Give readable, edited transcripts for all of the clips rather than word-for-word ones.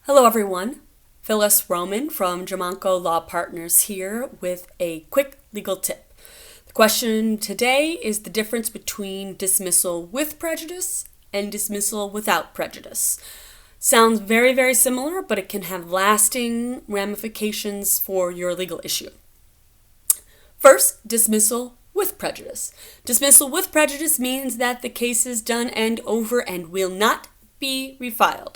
Hello everyone, Phyllis Roman from Jamanco Law Partners here with a quick legal tip. The question today is the difference between dismissal with prejudice and dismissal without prejudice. Sounds very, very similar, but it can have lasting ramifications for your legal issue. First, dismissal with prejudice. Dismissal with prejudice means that the case is done and over and will not be refiled.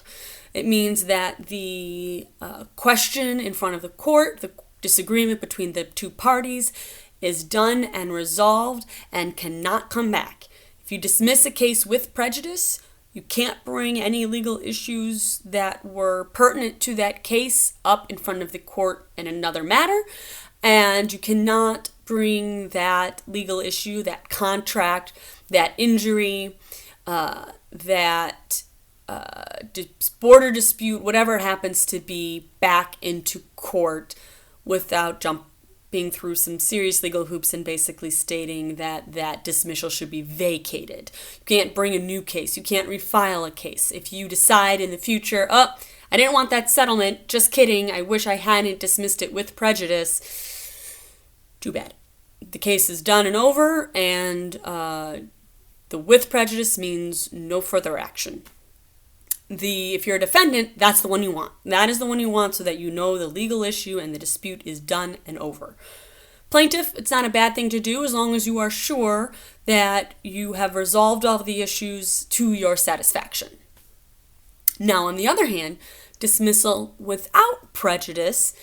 It means that the question in front of the court, the disagreement between the two parties, is done and resolved and cannot come back. If you dismiss a case with prejudice, you can't bring any legal issues that were pertinent to that case up in front of the court in another matter, and you cannot bring that legal issue, that contract, that injury, that border dispute, whatever it happens to be, back into court without jumping through some serious legal hoops and basically stating that that dismissal should be vacated. You can't bring a new case. You can't refile a case. If you decide in the future, I didn't want that settlement, just kidding, I wish I hadn't dismissed it with prejudice, too bad. The case is done and over, and the with prejudice means no further action. If you're a defendant, that's the one you want. That is the one you want so that you know the legal issue and the dispute is done and over. Plaintiff, it's not a bad thing to do as long as you are sure that you have resolved all of the issues to your satisfaction. Now, on the other hand, dismissal without prejudice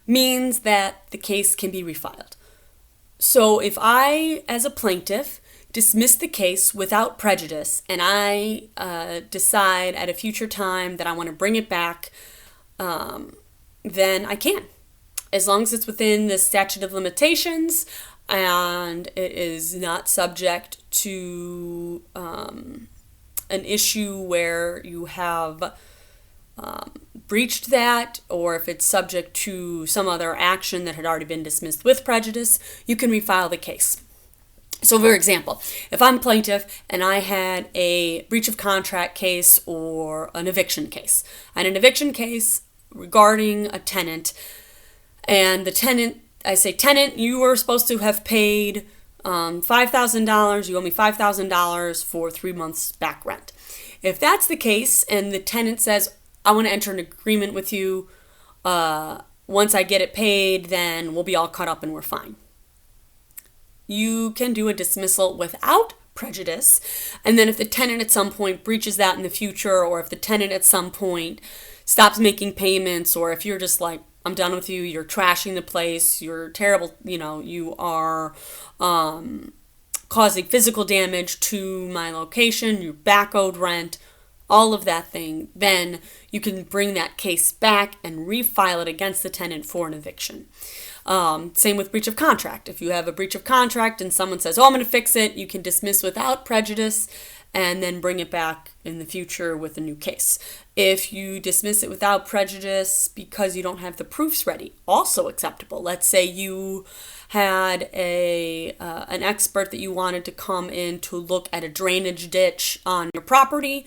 means that the case can be refiled. So if I, as a plaintiff, dismiss the case without prejudice and I decide at a future time that I want to bring it back, then I can. As long as it's within the statute of limitations and it is not subject to an issue where you have breached that, or if it's subject to some other action that had already been dismissed with prejudice, you can refile the case. So, for example, if I'm a plaintiff and I had a breach of contract case or an eviction case, and an eviction case regarding a tenant, and the tenant, I say, tenant, you were supposed to have paid $5,000, you owe me $5,000 for 3 months back rent. If that's the case and the tenant says, I want to enter an agreement with you, once I get it paid, then we'll be all caught up and we're fine. You can do a dismissal without prejudice, and then if the tenant at some point breaches that in the future, or if the tenant at some point stops making payments, or if you're just like, I'm done with you, you're trashing the place, you're terrible, you are causing physical damage to my location, you back owed rent, all of that thing, then you can bring that case back and refile it against the tenant for an eviction. Same with breach of contract. If you have a breach of contract and someone says, I'm going to fix it, you can dismiss without prejudice and then bring it back in the future with a new case. If you dismiss it without prejudice because you don't have the proofs ready, also acceptable. Let's say you had an expert that you wanted to come in to look at a drainage ditch on your property,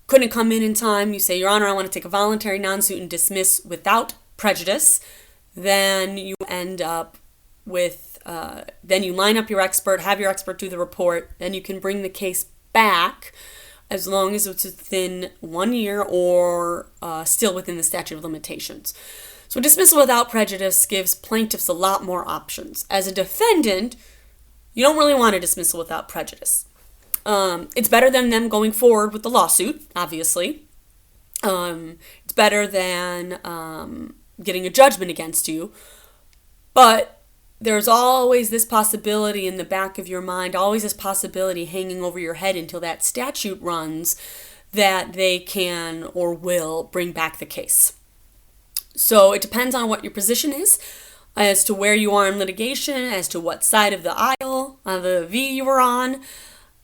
couldn't come in time. You say, Your Honor, I want to take a voluntary non-suit and dismiss without prejudice. Then you end up with, then you line up your expert, have your expert do the report, then you can bring the case back as long as it's within 1 year or still within the statute of limitations. So dismissal without prejudice gives plaintiffs a lot more options. As a defendant, you don't really want a dismissal without prejudice. It's better than them going forward with the lawsuit, obviously. It's better than getting a judgment against you, but there's always this possibility in the back of your mind, always this possibility hanging over your head until that statute runs, that they can or will bring back the case. So it depends on what your position is, as to where you are in litigation, as to what side of the aisle, the V you were on,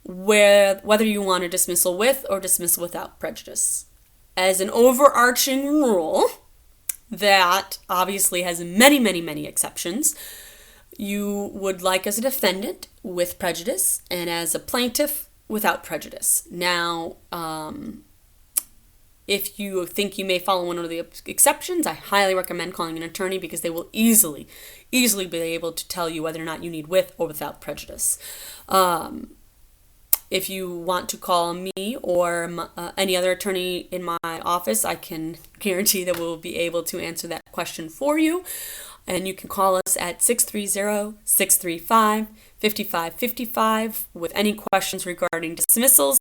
whether you want a dismissal with or dismissal without prejudice. As an overarching rule, that obviously has many, many, many exceptions, you would like as a defendant with prejudice and as a plaintiff without prejudice. Now, If you think you may follow one of the exceptions, I highly recommend calling an attorney because they will easily be able to tell you whether or not you need with or without prejudice. If you want to call me or any other attorney in my office, I can guarantee that we'll be able to answer that question for you. And you can call us at 630-635-5555 with any questions regarding dismissals